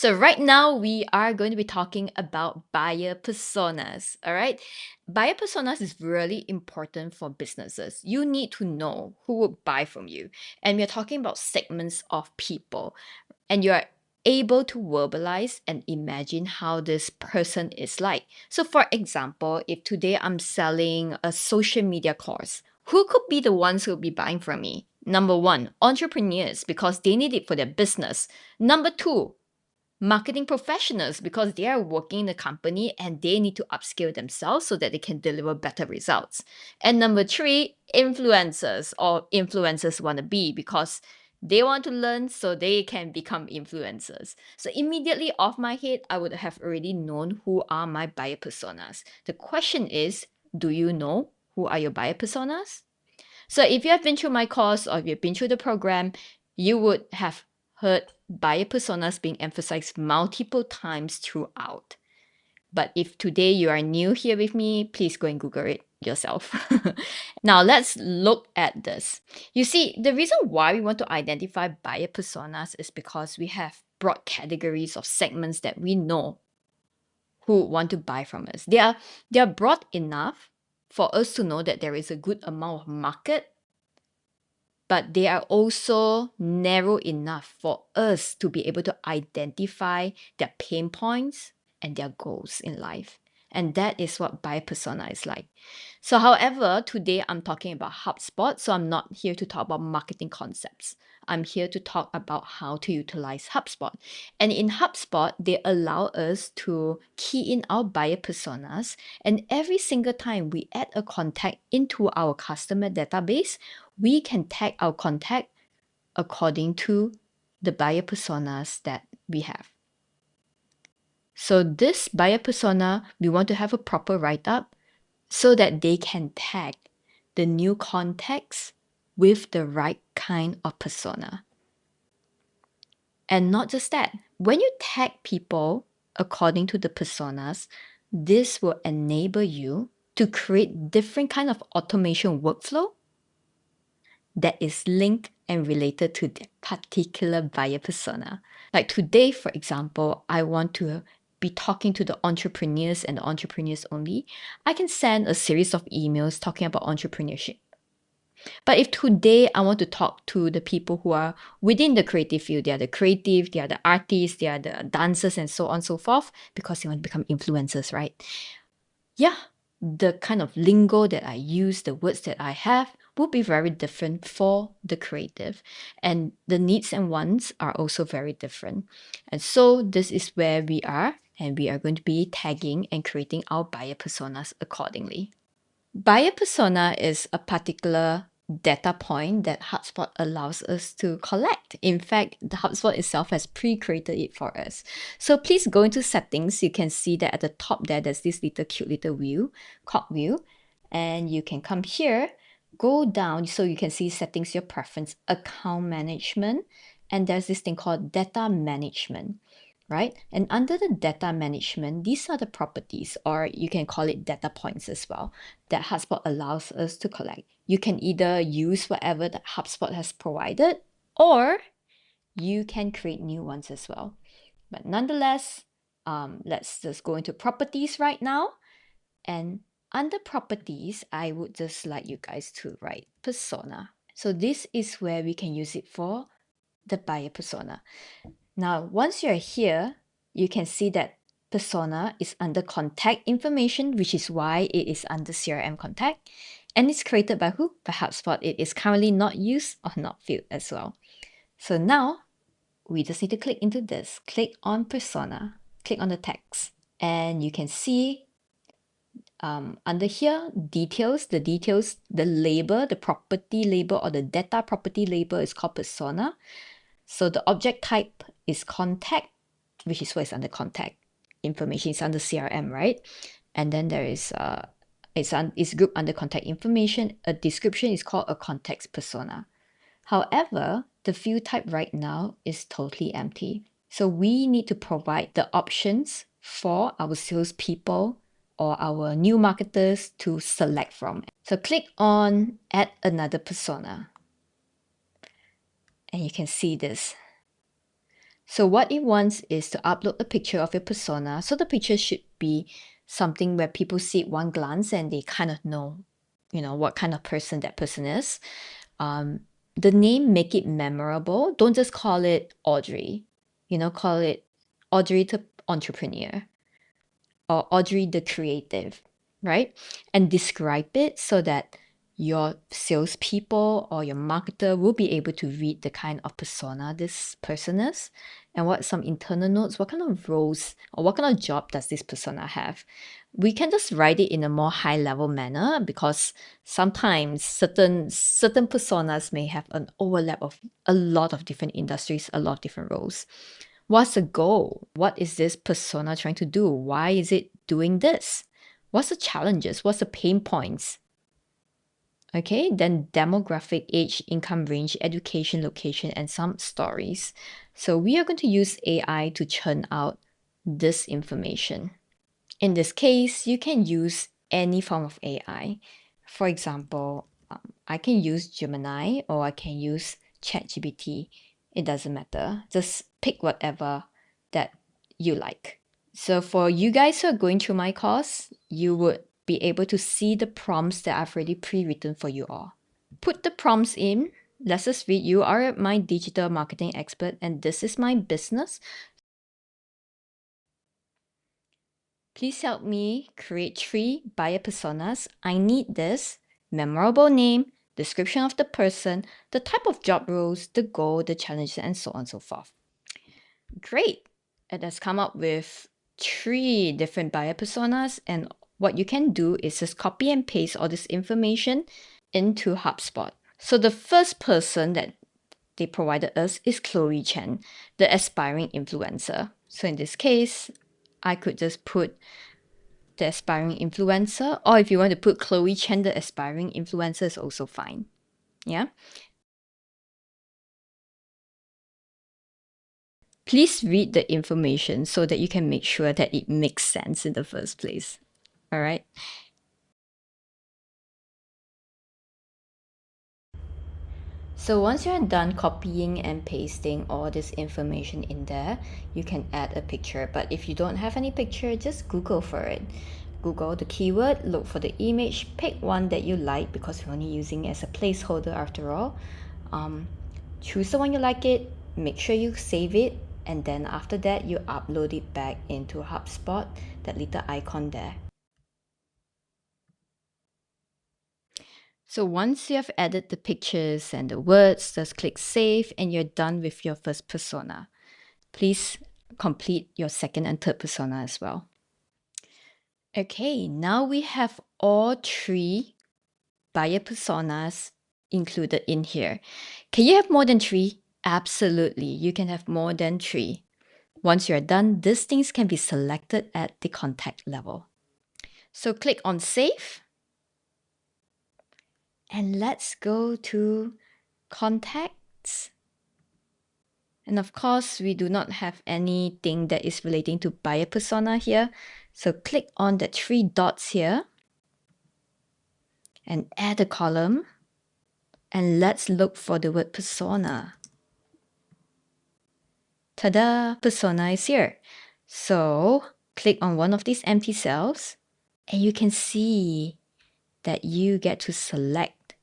So right now we are going to be talking about buyer personas, all right? Buyer personas is really important for businesses. You need to know who will buy from you. And we're talking about segments of people, and you are able to verbalize and imagine how this person is like. So for example, if today I'm selling a social media course, who could be the ones who will be buying from me? Number one, entrepreneurs, because they need it for their business. Number two, marketing professionals, because they are working in the company and they need to upskill themselves so that they can deliver better results. And number three, influencers, or influencers want to be, because they want to learn so they can become influencers. So immediately off my head, I would have already known who are my buyer personas. The question is, do you know who are your buyer personas? So if you have been through my course or if you've been through the program, you would have heard buyer personas being emphasized multiple times throughout. But if today you are new here with me, please go and Google it yourself. Now let's look at this. You see, the reason why we want to identify buyer personas is because we have broad categories of segments that we know who want to buy from us. They are broad enough for us to know that there is a good amount of market, but they are also narrow enough for us to be able to identify their pain points and their goals in life. And that is what buyer persona is like. So, however, today I'm talking about HubSpot, so I'm not here to talk about marketing concepts. I'm here to talk about how to utilize HubSpot. And in HubSpot, they allow us to key in our buyer personas. And every single time we add a contact into our customer database, we can tag our contact according to the buyer personas that we have. So this buyer persona, we want to have a proper write-up so that they can tag the new contacts with the right kind of persona. And not just that, when you tag people according to the personas, this will enable you to create different kind of automation workflow that is linked and related to that particular buyer persona. Like today, for example, I want to be talking to the entrepreneurs and the entrepreneurs only. I can send a series of emails talking about entrepreneurship. But if today I want to talk to the people who are within the creative field, they are the creative, they are the artists, they are the dancers, and so on and so forth, because they want to become influencers, right? Yeah, the kind of lingo that I use, the words that I have, will be very different for the creative. And the needs and wants are also very different. And so this is where we are, and we are going to be tagging and creating our buyer personas accordingly. Buyer persona is a particular data point that HubSpot allows us to collect. In fact, the HubSpot itself has pre-created it for us. So please go into settings. You can see that at the top there's this little cute little view, cog view, and you can come here, go down so you can see settings, your preference, account management, and there's this thing called data management. Right? And under the data management, these are the properties, or you can call it data points as well, that HubSpot allows us to collect. You can either use whatever that HubSpot has provided, or you can create new ones as well. But nonetheless, let's just go into properties right now. And under properties, I would just like you guys to write persona. So this is where we can use it for the buyer persona. Now, once you're here, you can see that persona is under contact information, which is why it is under CRM contact. And it's created by who? By HubSpot. It is currently not used or not filled as well. So now we just need to click into this. Click on persona, click on the text, and you can see under here, details, the label, the property label or the data property label is called persona. So the object type is contact, which is what is under contact information. It's under CRM, right? And then there is it's grouped under contact information. A description is called a context persona. However, the field type right now is totally empty. So we need to provide the options for our salespeople or our new marketers to select from. So click on add another persona. And you can see this. So what it wants is to upload a picture of your persona. So the picture should be something where people see it one glance and they kind of know, what kind of person that person is. The name, make it memorable. Don't just call it Audrey. Call it Audrey the entrepreneur or Audrey the creative, right? And describe it so that your salespeople or your marketer will be able to read the kind of persona this person is and what some internal notes, what kind of roles or what kind of job does this persona have. We can just write it in a more high level manner because sometimes certain personas may have an overlap of a lot of different industries, a lot of different roles. What's the goal? What is this persona trying to do? Why is it doing this? What's the challenges? What's the pain points? Okay, then demographic, age, income range, education, location, and some stories. So we are going to use AI to churn out this information. In this case, you can use any form of AI. For example, I can use Gemini or I can use ChatGPT. It doesn't matter. Just pick whatever that you like. So for you guys who are going through my course, you would be able to see the prompts that I've already pre-written for you all. Put the prompts in. Let's just read. You are my digital marketing expert and this is my business. Please help me create 3 buyer personas. I need this memorable name, description of the person, the type of job roles, the goal, the challenges, and so on and so forth. Great. It has come up with 3 different buyer personas, and what you can do is just copy and paste all this information into Hubspot. So the first person that they provided us is Chloe Chen, the aspiring influencer. So in this case, I could just put the aspiring influencer, or if you want to put Chloe Chen, the aspiring influencer, is also fine. Yeah. Please read the information so that you can make sure that it makes sense in the first place. All right. So once you're done copying and pasting all this information in there, you can add a picture. But if you don't have any picture, just Google for it. Google the keyword, look for the image, pick one that you like because we're only using it as a placeholder after all. Choose the one you like it, make sure you save it, and then after that you upload it back into Hubspot, that little icon there. So once you have added the pictures and the words, just click save and you're done with your first persona. Please complete your second and third persona as well. Okay, now we have all 3 buyer personas included in here. Can you have more than 3? Absolutely, you can have more than 3. Once you're done, these things can be selected at the contact level. So click on save. And let's go to contacts. And of course, we do not have anything that is relating to buyer persona here. So click on the 3 dots here and add a column. And let's look for the word persona. Ta-da! Persona is here. So click on one of these empty cells and you can see that you get to select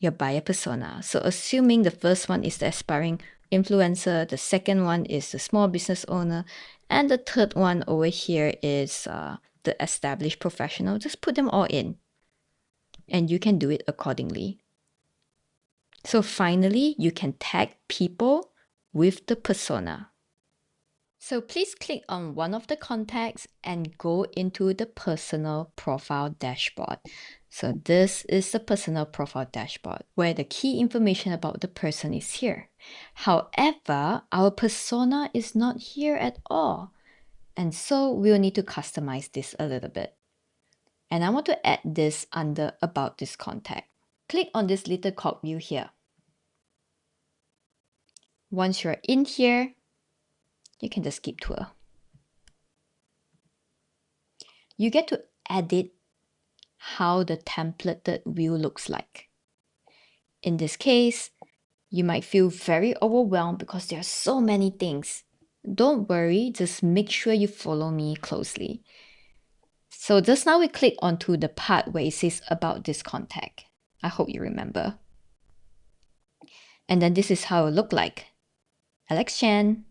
your buyer persona. So assuming the first one is the aspiring influencer, the second one is the small business owner, and the third one over here is the established professional, just put them all in and you can do it accordingly. So finally, you can tag people with the persona. So please click on one of the contacts and go into the personal profile dashboard. So this is the personal profile dashboard where the key information about the person is here. However, our persona is not here at all. And so we'll need to customize this a little bit. And I want to add this under about this contact. Click on this little cog view here. Once you're in here, you can just skip tour. You get to edit how the templated view looks like. In this case, You might feel very overwhelmed because there are so many things. Don't worry, just make sure you follow me closely. So just now we click onto the part where it says about this contact. I hope you remember. And then this is how it looked like. Alex Chan,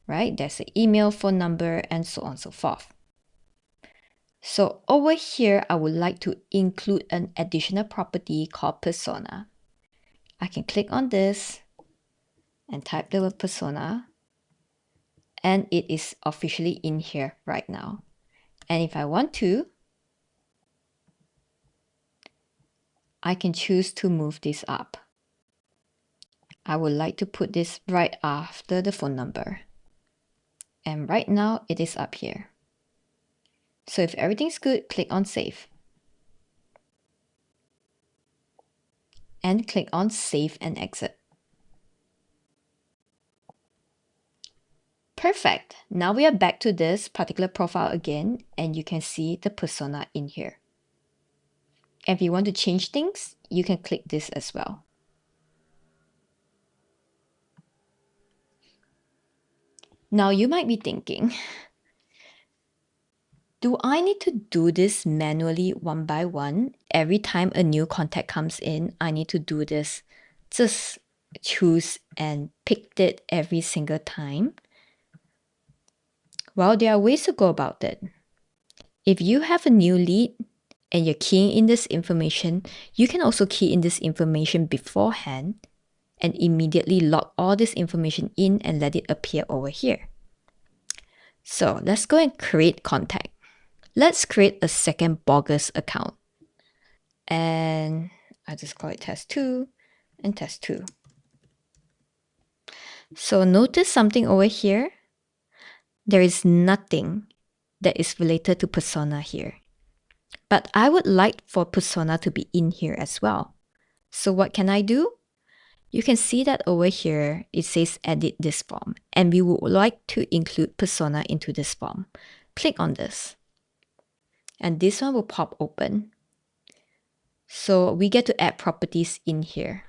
right? There's an email, phone number, and so on and so forth. So over here, I would like to include an additional property called persona. I can click on this and type the word persona, and it is officially in here right now. And if I want to, I can choose to move this up. I would like to put this right after the phone number. And right now it is up here. So if everything's good, click on Save. And click on Save and Exit. Perfect. Now we are back to this particular profile again, and you can see the persona in here. And if you want to change things, you can click this as well. Now you might be thinking, do I need to do this manually one by one? Every time a new contact comes in, I need to do this. Just choose and pick it every single time. Well, there are ways to go about it. If you have a new lead and you're keying in this information, you can also key in this information beforehand and immediately log all this information in and let it appear over here. So let's go and create contact. Let's create a second bogus account. And I just call it test 2 and test 2. So notice something over here. There is nothing that is related to persona here. But I would like for persona to be in here as well. So what can I do? You can see that over here, it says edit this form. And we would like to include persona into this form. Click on this. And this one will pop open. So we get to add properties in here.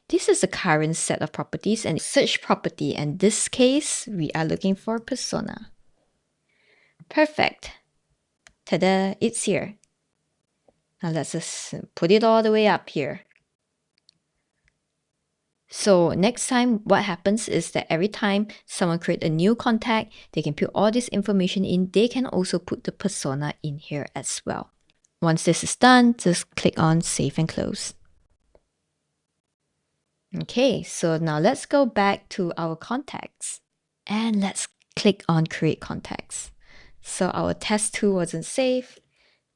This is the current set of properties and search property. And in this case, we are looking for persona. Perfect. Ta-da, it's here. Now let's just put it all the way up here. So next time, what happens is that every time someone creates a new contact, they can put all this information in. They can also put the persona in here as well. Once this is done, just click on Save and Close. Okay, so now let's go back to our contacts. And let's click on Create Contacts. So our test 2 wasn't saved.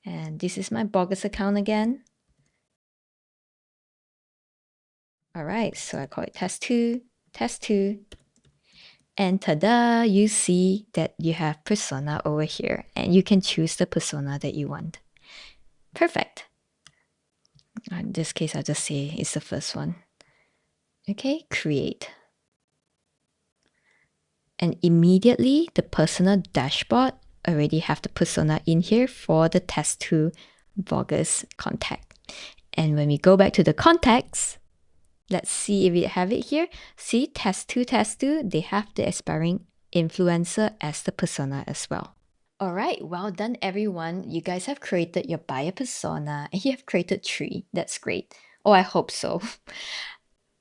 And this is my bogus account again. All right, so I call it test 2, test 2. And ta-da, you see that you have persona over here. And you can choose the persona that you want. Perfect. In this case, I'll just say it's the first one. Okay, create. And immediately the persona dashboard already have the persona in here for the test 2 bogus contact. And when we go back to the contacts, let's see if we have it here. See, test 2, they have the aspiring influencer as the persona as well. All right, well done everyone. You guys have created your buyer persona and you have created 3. That's great. Oh, I hope so.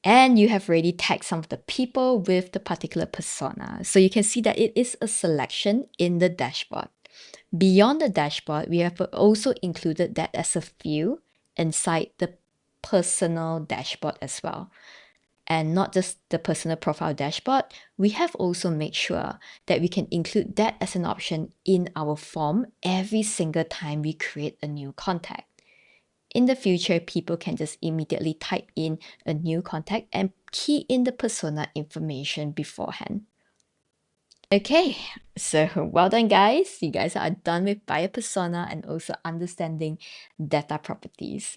And you have already tagged some of the people with the particular persona. So you can see that it is a selection in the dashboard. Beyond the dashboard, we have also included that as a view inside the personal dashboard as well. And not just the personal profile dashboard, we have also made sure that we can include that as an option in our form every single time we create a new contact. In the future, people can just immediately type in a new contact and key in the persona information beforehand. Okay, so well done guys. You guys are done with buyer persona and also understanding data properties.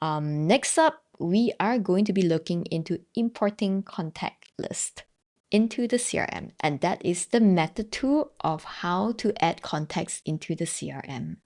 Next up, we are going to be looking into importing contact list into the CRM. And that is the method 2 of how to add contacts into the CRM.